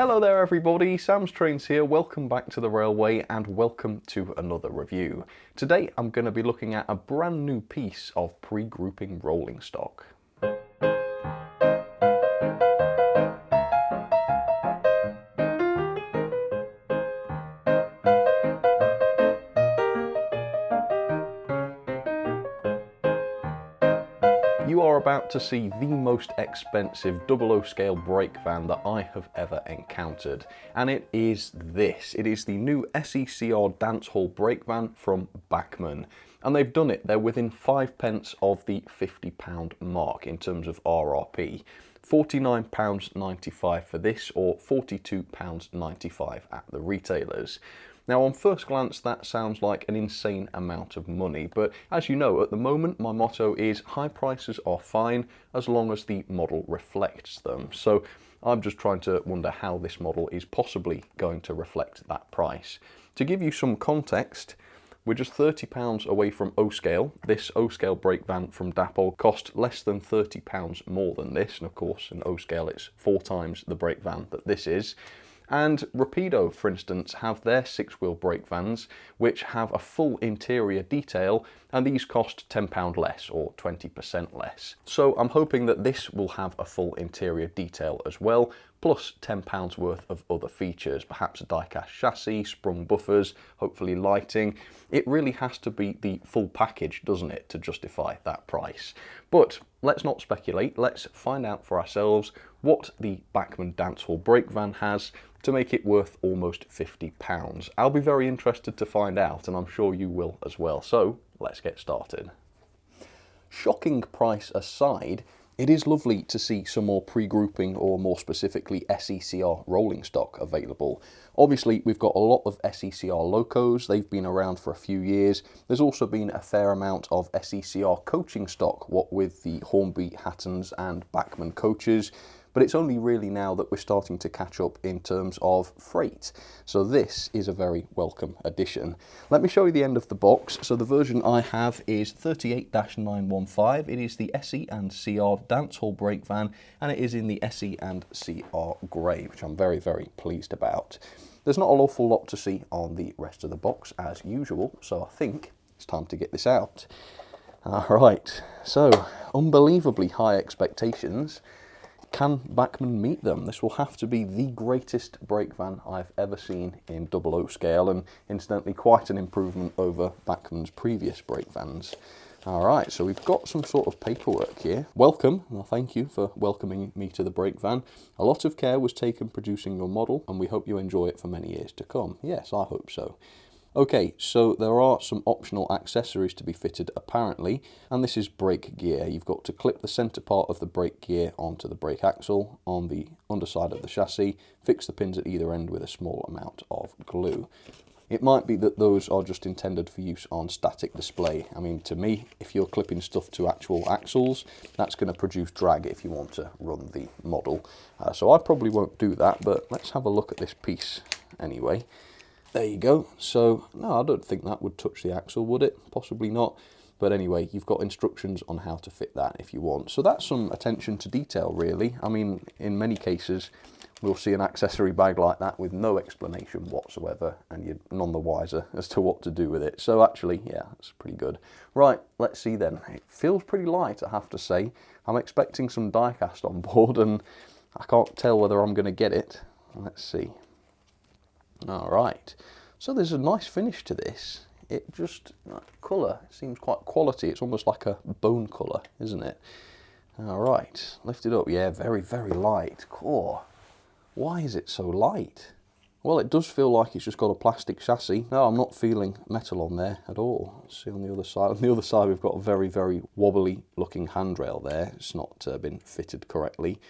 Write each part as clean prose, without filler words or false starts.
Hello there everybody, Sam's Trains here, welcome back to the railway and welcome to another review. Today I'm going to be looking at a brand new piece of pre-grouping rolling stock. You are about to see the most expensive 00 scale brake van that I have ever encountered, and it is this. It is the new SECR Dancehall brake van from Bachmann, and they've done it. They're within 5p of the £50 mark in terms of RRP. £49.95 for this, or £42.95 at the retailers. Now on first glance that sounds like an insane amount of money, but as you know, at the moment my motto is high prices are fine as long as the model reflects them. So I'm just trying to wonder how this model is possibly going to reflect that price. To give you some context, we're just £30 away from O-scale. This O-scale brake van from Dapol cost less than £30 more than this, and of course in O-scale it's 4 times the brake van that this is. And Rapido, for instance, have their 6-wheel brake vans, which have a full interior detail, and these cost £10 less, or 20% less. So I'm hoping that this will have a full interior detail as well, plus £10 worth of other features, perhaps a die-cast chassis, sprung buffers, hopefully lighting. It really has to be the full package, doesn't it, to justify that price. But let's not speculate, let's find out for ourselves what the Bachmann Dancehall brake van has to make it worth almost £50. I'll be very interested to find out, and I'm sure you will as well. So let's get started. Shocking price aside, it is lovely to see some more pre-grouping, or more specifically SECR rolling stock available. Obviously we've got a lot of SECR locos, they've been around for a few years. There's also been a fair amount of SECR coaching stock, what with the Hornby Hattons and Bachmann coaches. But it's only really now that we're starting to catch up in terms of freight. So this is a very welcome addition. Let me show you the end of the box. So the version I have is 38-915. It is the SE and CR Dancehall brake van, and it is in the SE and CR grey, which I'm very, very pleased about. There's not an awful lot to see on the rest of the box as usual, so I think it's time to get this out. Alright, so unbelievably high expectations. Can Bachmann meet them? This will have to be the greatest brake van I've ever seen in 00 scale, and incidentally quite an improvement over Bachmann's previous brake vans. Alright, so we've got some sort of paperwork here. Welcome, well, thank you for welcoming me to the brake van. A lot of care was taken producing your model, and we hope you enjoy it for many years to come. Yes, I hope so. Okay, so there are some optional accessories to be fitted apparently, and this is brake gear. You've got to clip the centre part of the brake gear onto the brake axle on the underside of the chassis, fix the pins at either end with a small amount of glue. It might be that those are just intended for use on static display. I mean, to me, if you're clipping stuff to actual axles, that's going to produce drag if you want to run the model. So I probably won't do that, but let's have a look at this piece anyway. There you go. So, no, I don't think that would touch the axle, would it? Possibly not. But anyway, you've got instructions on how to fit that if you want. So that's some attention to detail, really. I mean, in many cases, we'll see an accessory bag like that with no explanation whatsoever, and you're none the wiser as to what to do with it. So actually, yeah, that's pretty good. Right, let's see then. It feels pretty light, I have to say. I'm expecting some die-cast on board, and I can't tell whether I'm going to get it. Let's see. Alright, so there's a nice finish to this. It just, colour, seems quite quality. It's almost like a bone colour, isn't it? Alright, lift it up. Yeah, very, very light. Cool. Why is it so light? Well, it does feel like it's just got a plastic chassis. No, I'm not feeling metal on there at all. Let's see on the other side. On the other side, we've got a very, very wobbly looking handrail there. It's not been fitted correctly.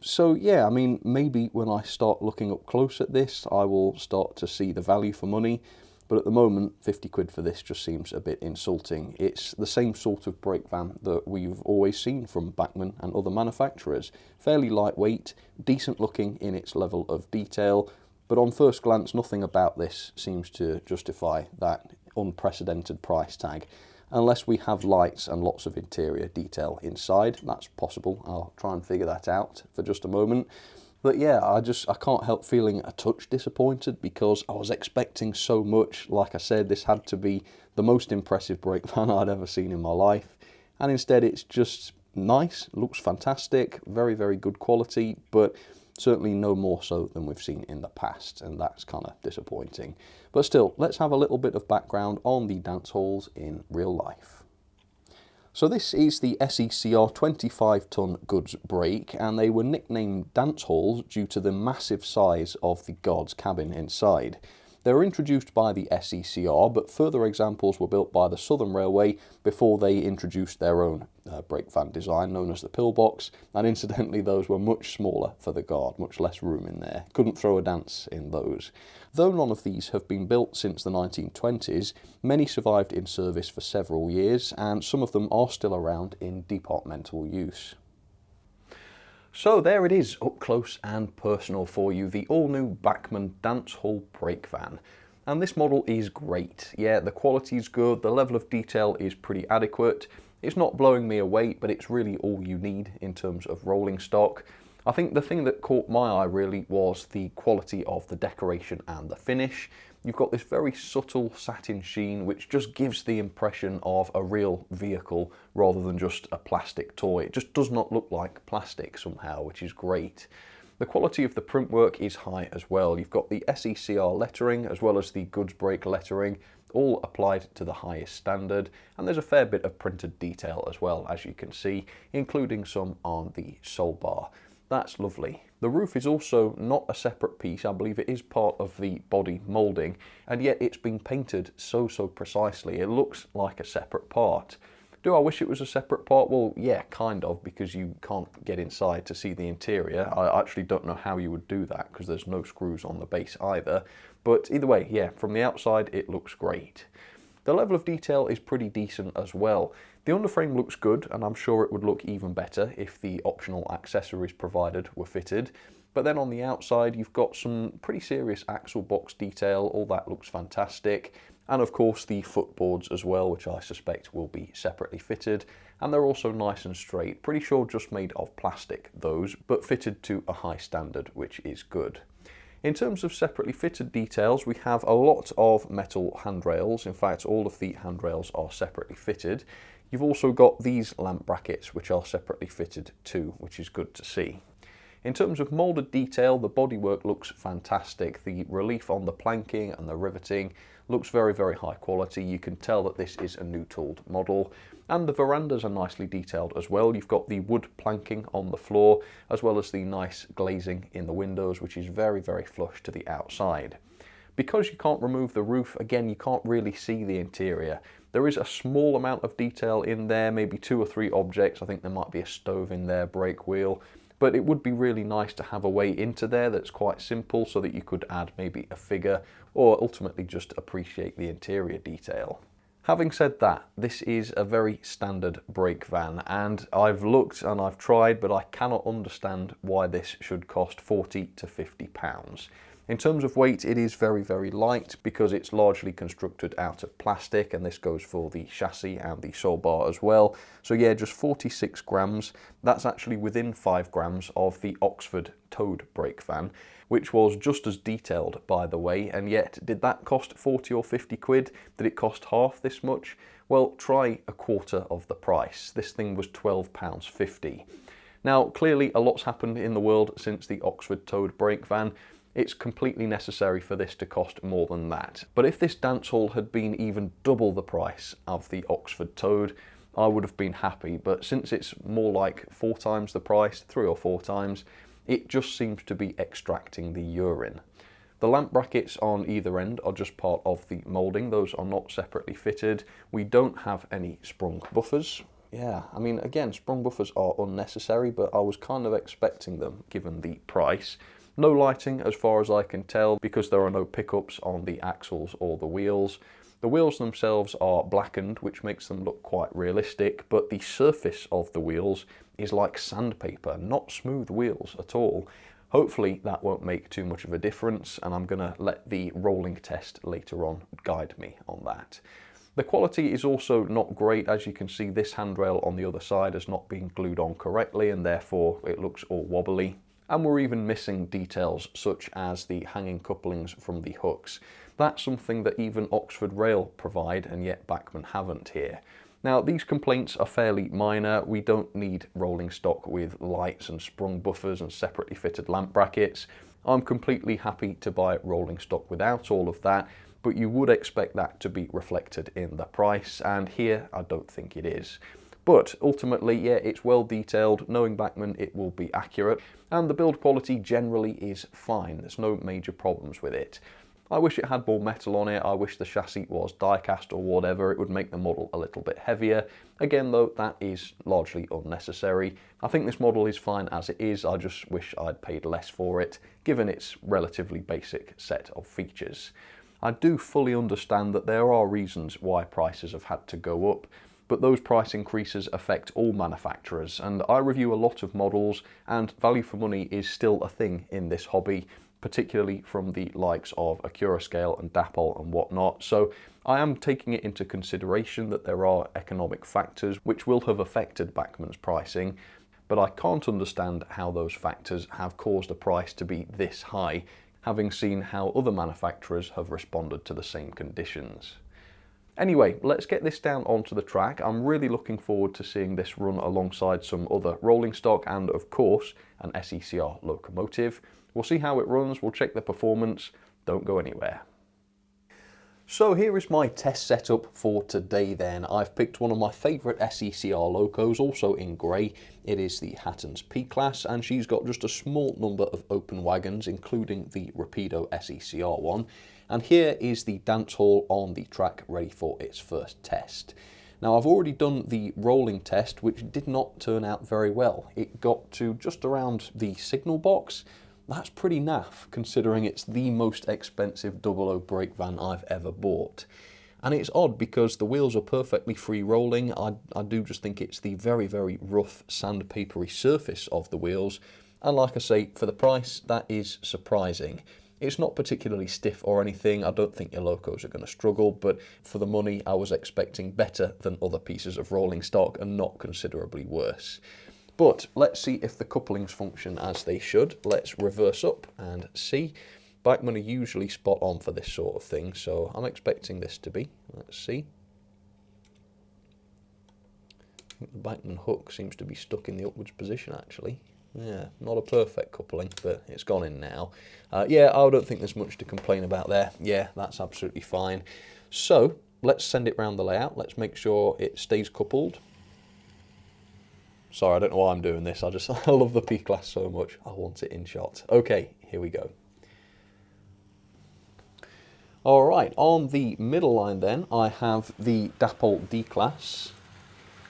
So yeah, I mean, maybe when I start looking up close at this, I will start to see the value for money. But at the moment, 50 quid for this just seems a bit insulting. It's the same sort of brake van that we've always seen from Bachmann and other manufacturers. Fairly lightweight, decent looking in its level of detail, but on first glance, nothing about this seems to justify that unprecedented price tag. Unless we have lights and lots of interior detail inside. That's possible. I'll try and figure that out for just a moment. But yeah, I can't help feeling a touch disappointed because I was expecting so much. Like I said, this had to be the most impressive brake van I'd ever seen in my life. And instead it's just nice, looks fantastic, very, very good quality, but certainly no more so than we've seen in the past, and that's kind of disappointing. But still, let's have a little bit of background on the dance halls in real life. So this is the SECR 25-ton goods brake, and they were nicknamed dance halls due to the massive size of the guard's cabin inside. They were introduced by the SECR, but further examples were built by the Southern Railway before they introduced their own brake van design known as the pillbox, and incidentally those were much smaller for the guard, much less room in there. Couldn't throw a dance in those. Though none of these have been built since the 1920s, many survived in service for several years, and some of them are still around in departmental use. So there it is, up close and personal for you, the all-new Bachmann dance hall brake van. And this model is great. Yeah, the quality is good, the level of detail is pretty adequate. It's not blowing me away, but it's really all you need in terms of rolling stock. I think the thing that caught my eye really was the quality of the decoration and the finish. You've got this very subtle satin sheen which just gives the impression of a real vehicle rather than just a plastic toy. It just does not look like plastic somehow, which is great. The quality of the printwork is high as well. You've got the SECR lettering as well as the goods brake lettering, all applied to the highest standard, and there's a fair bit of printed detail as well, as you can see, including some on the sole bar. That's lovely. The roof is also not a separate piece. I believe it is part of the body moulding, and yet it's been painted so precisely. It looks like a separate part. Do I wish it was a separate part? Well, yeah, kind of, because you can't get inside to see the interior. I actually don't know how you would do that because there's no screws on the base either. But either way, yeah, from the outside it looks great. The level of detail is pretty decent as well. The underframe looks good, and I'm sure it would look even better if the optional accessories provided were fitted. But then on the outside you've got some pretty serious axle box detail, all that looks fantastic. And of course the footboards as well, which I suspect will be separately fitted. And they're also nice and straight, pretty sure just made of plastic those, but fitted to a high standard, which is good. In terms of separately fitted details, we have a lot of metal handrails. In fact, all of the handrails are separately fitted. You've also got these lamp brackets, which are separately fitted too, which is good to see. In terms of moulded detail, the bodywork looks fantastic. The relief on the planking and the riveting looks very high quality. You can tell that this is a new tooled model. And the verandas are nicely detailed as well. You've got the wood planking on the floor, as well as the nice glazing in the windows, which is very flush to the outside. Because you can't remove the roof, again, you can't really see the interior. There is a small amount of detail in there, maybe 2 or 3 objects. I think there might be a stove in there, brake wheel. But it would be really nice to have a way into there that's quite simple so that you could add maybe a figure or ultimately just appreciate the interior detail. Having said that, this is a very standard brake van, and I've looked and I've tried, but I cannot understand why this should cost £40 to £50. In terms of weight, it is very light because it's largely constructed out of plastic, and this goes for the chassis and the sole bar as well. So yeah, just 46 grams. That's actually within 5 grams of the Oxford towed brake van, which was just as detailed, by the way, and yet did that cost 40 or 50 quid? Did it cost half this much? Well, try a quarter of the price. This thing was £12.50. Now, clearly a lot's happened in the world since the Oxford towed brake van. It's completely necessary for this to cost more than that. But if this dance hall had been even double the price of the Oxford towed, I would have been happy. But since it's more like 4 times the price, 3 or 4 times, it just seems to be extracting the urine. The lamp brackets on either end are just part of the moulding. Those are not separately fitted. We don't have any sprung buffers. Yeah, I mean, again, sprung buffers are unnecessary, but I was kind of expecting them given the price. No lighting as far as I can tell because there are no pickups on the axles or the wheels. The wheels themselves are blackened, which makes them look quite realistic, but the surface of the wheels is like sandpaper, not smooth wheels at all. Hopefully that won't make too much of a difference, and I'm going to let the rolling test later on guide me on that. The quality is also not great. As you can see, this handrail on the other side has not been glued on correctly, and therefore it looks all wobbly. And we're even missing details such as the hanging couplings from the hooks. That's something that even Oxford Rail provide, and yet Bachmann haven't here. Now, these complaints are fairly minor. We don't need rolling stock with lights and sprung buffers and separately fitted lamp brackets. I'm completely happy to buy rolling stock without all of that, but you would expect that to be reflected in the price, and here I don't think it is. But ultimately, yeah, it's well detailed. Knowing Bachmann, it will be accurate, and the build quality generally is fine. There's no major problems with it. I wish it had more metal on it. I wish the chassis was die-cast or whatever. It would make the model a little bit heavier. Again, though, that is largely unnecessary. I think this model is fine as it is. I just wish I'd paid less for it, given its relatively basic set of features. I do fully understand that there are reasons why prices have had to go up, but those price increases affect all manufacturers, and I review a lot of models, and value for money is still a thing in this hobby, particularly from the likes of Accurascale and Dapol and whatnot. So I am taking it into consideration that there are economic factors which will have affected Bachmann's pricing, but I can't understand how those factors have caused a price to be this high, having seen how other manufacturers have responded to the same conditions. Anyway, let's get this down onto the track. I'm really looking forward to seeing this run alongside some other rolling stock and, of course, an SECR locomotive. We'll see how it runs, we'll check the performance. Don't go anywhere. So here is my test setup for today then. I've picked one of my favourite SECR locos, also in grey. It is the Hatton's P-Class, and she's got just a small number of open wagons, including the Rapido SECR one. And here is the dance hall on the track ready for its first test. Now, I've already done the rolling test, which did not turn out very well. It got to just around the signal box. That's pretty naff, considering it's the most expensive 00 brake van I've ever bought. And it's odd because the wheels are perfectly free rolling. I do just think it's the very, very rough sandpapery surface of the wheels. And like I say, for the price, that is surprising. It's not particularly stiff or anything. I don't think your locos are going to struggle, but for the money, I was expecting better than other pieces of rolling stock and not considerably worse. But let's see if the couplings function as they should. Let's reverse up and see. Bachmann are usually spot on for this sort of thing, so I'm expecting this to be. Let's see. I think the Bachmann hook seems to be stuck in the upwards position actually. Yeah, not a perfect coupling, but it's gone in now. Yeah, I don't think there's much to complain about there. Yeah, that's absolutely fine. So let's send it round the layout. Let's make sure it stays coupled. Sorry, I don't know why I'm doing this. I love the P-Class so much. I want it in shot. Okay, here we go. All right, on the middle line then, I have the Dapol D-Class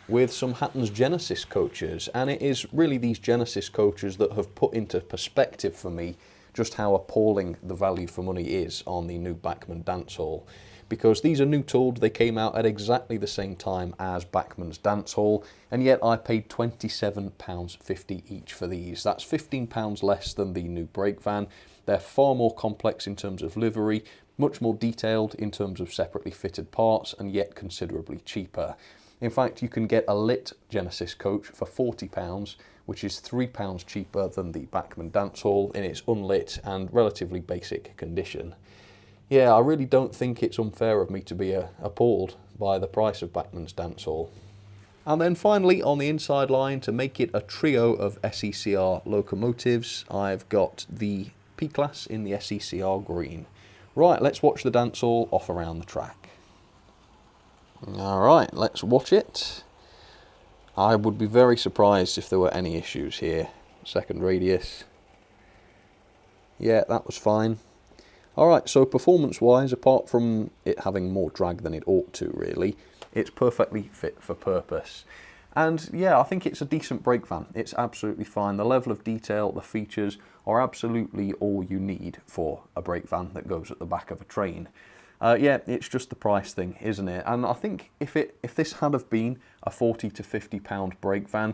with some Hatton's Genesis coaches, and it is really these Genesis coaches that have put into perspective for me just how appalling the value for money is on the new Bachmann dance hall. Because these are new tooled, they came out at exactly the same time as Bachmann's dance hall, and yet I paid £27.50 each for these. That's £15 less than the new brake van. They're far more complex in terms of livery, much more detailed in terms of separately fitted parts, and yet considerably cheaper. In fact, you can get a lit Genesis coach for £40, which is £3 cheaper than the Bachmann dance hall in its unlit and relatively basic condition. Yeah, I really don't think it's unfair of me to be appalled by the price of Bachmann's dance hall. And then finally, on the inside line, to make it a trio of SECR locomotives, I've got the P-Class in the SECR green. Right, let's watch the dance hall off around the track. Alright, let's watch it. I would be very surprised if there were any issues here. Second radius. Yeah, that was fine. Alright, so performance-wise, apart from it having more drag than it ought to, really, it's perfectly fit for purpose. And yeah, I think it's a decent brake van. It's absolutely fine. The level of detail, the features are absolutely all you need for a brake van that goes at the back of a train. Yeah, it's just the price thing, isn't it? And I think if this had have been a £40 to £50 brake van,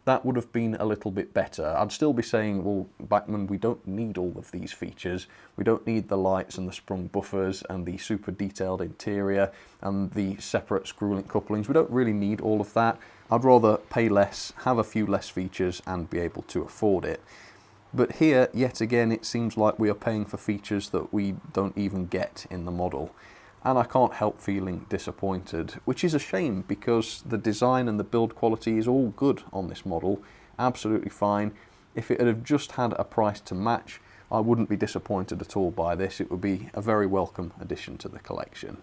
that would have been a little bit better. I'd still be saying, well, Bachmann, we don't need all of these features. We don't need the lights and the sprung buffers and the super detailed interior and the separate screw-link couplings. We don't really need all of that. I'd rather pay less, have a few less features and be able to afford it. But here, yet again, it seems like we are paying for features that we don't even get in the model. And I can't help feeling disappointed, which is a shame because the design and the build quality is all good on this model, absolutely fine. If it had just had a price to match, I wouldn't be disappointed at all by this. It would be a very welcome addition to the collection.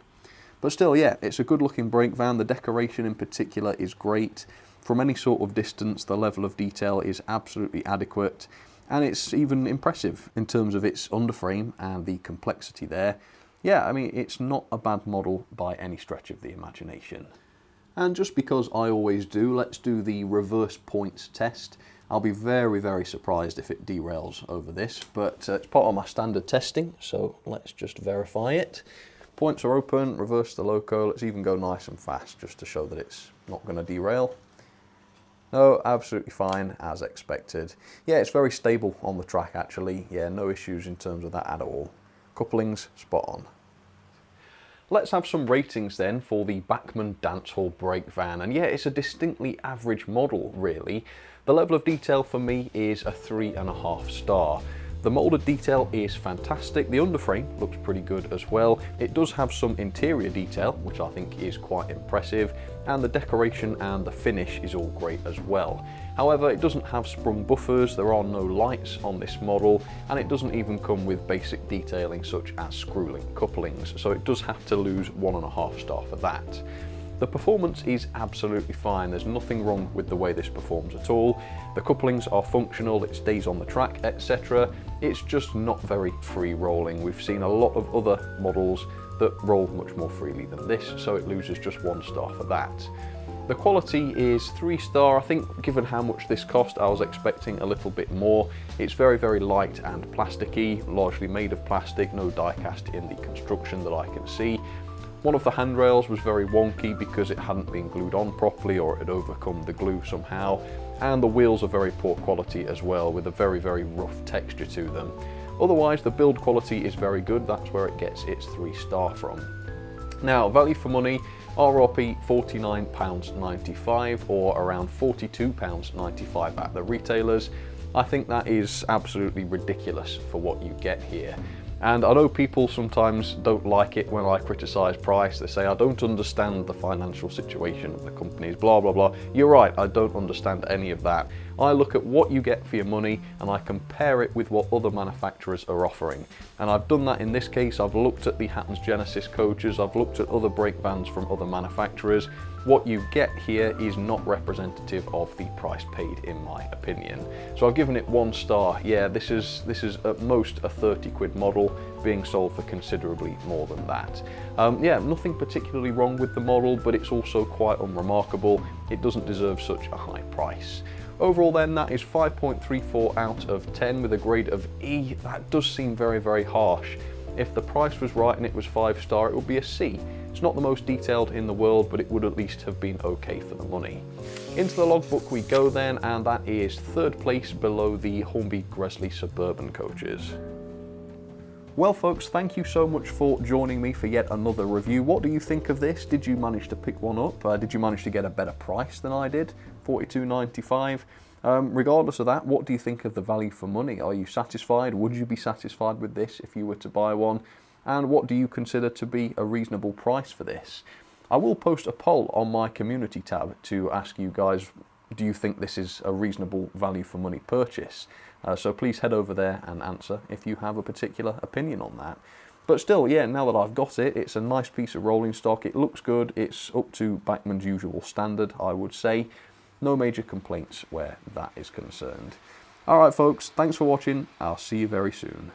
But still, yeah, it's a good looking brake van. The decoration in particular is great. From any sort of distance, the level of detail is absolutely adequate. And it's even impressive in terms of its underframe and the complexity there. Yeah, I mean, it's not a bad model by any stretch of the imagination. And just because I always do, let's do the reverse points test. I'll be very, very surprised if it derails over this, but it's part of my standard testing, so let's just verify it. Points are open, reverse the loco, let's even go nice and fast just to show that it's not going to derail. No, absolutely fine, as expected. Yeah, it's very stable on the track actually. Yeah, no issues in terms of that at all. Couplings, spot on. Let's have some ratings then for the Bachmann Dancehall brake van. And yeah, it's a distinctly average model, really. The level of detail for me is a 3.5 star. The moulded detail is fantastic. The underframe looks pretty good as well. It does have some interior detail, which I think is quite impressive, and the decoration and the finish is all great as well. However, it doesn't have sprung buffers, there are no lights on this model, and it doesn't even come with basic detailing such as screw-link couplings, so it does have to lose 1.5 star for that. The performance is absolutely fine, there's nothing wrong with the way this performs at all. The couplings are functional, it stays on the track, etc. It's just not very free rolling. We've seen a lot of other models that roll much more freely than this, so it loses just 1 star for that. The quality is 3 star. I think given how much this cost, I was expecting a little bit more. It's very, very light and plasticky, largely made of plastic, no die cast in the construction that I can see. One of the handrails was very wonky because it hadn't been glued on properly or it had overcome the glue somehow. And the wheels are very poor quality as well, with a very, very rough texture to them. Otherwise, the build quality is very good. That's where it gets its 3 star from. Now, value for money, RRP £49.95 or around £42.95 at the retailers. I think that is absolutely ridiculous for what you get here. And I know people sometimes don't like it when I criticise price. They say, I don't understand the financial situation of the companies, blah, blah, blah. You're right, I don't understand any of that. I look at what you get for your money and I compare it with what other manufacturers are offering. And I've done that in this case. I've looked at the Hatton's Genesis coaches, I've looked at other brake vans from other manufacturers. What you get here is not representative of the price paid, in my opinion. So I've given it 1 star. Yeah, this is at most a 30 quid model being sold for considerably more than that. Yeah, nothing particularly wrong with the model, but it's also quite unremarkable. It doesn't deserve such a high price. Overall then, that is 5.34 out of 10 with a grade of E. That does seem very, very harsh. If the price was right and it was 5 star, it would be a C. It's not the most detailed in the world, but it would at least have been okay for the money. Into the logbook we go then, and that is 3rd place below the Hornby Gresley Suburban coaches. Well folks, thank you so much for joining me for yet another review. What do you think of this? Did you manage to pick one up? Did you manage to get a better price than I did? $42.95. Regardless of that, what do you think of the value for money? Are you satisfied? Would you be satisfied with this if you were to buy one? And what do you consider to be a reasonable price for this? I will post a poll on my community tab to ask you guys, do you think this is a reasonable value for money purchase? So please head over there and answer if you have a particular opinion on that. But still, yeah, now that I've got it, it's a nice piece of rolling stock. It looks good. It's up to Bachmann's usual standard, I would say. No major complaints where that is concerned. All right, folks, thanks for watching. I'll see you very soon.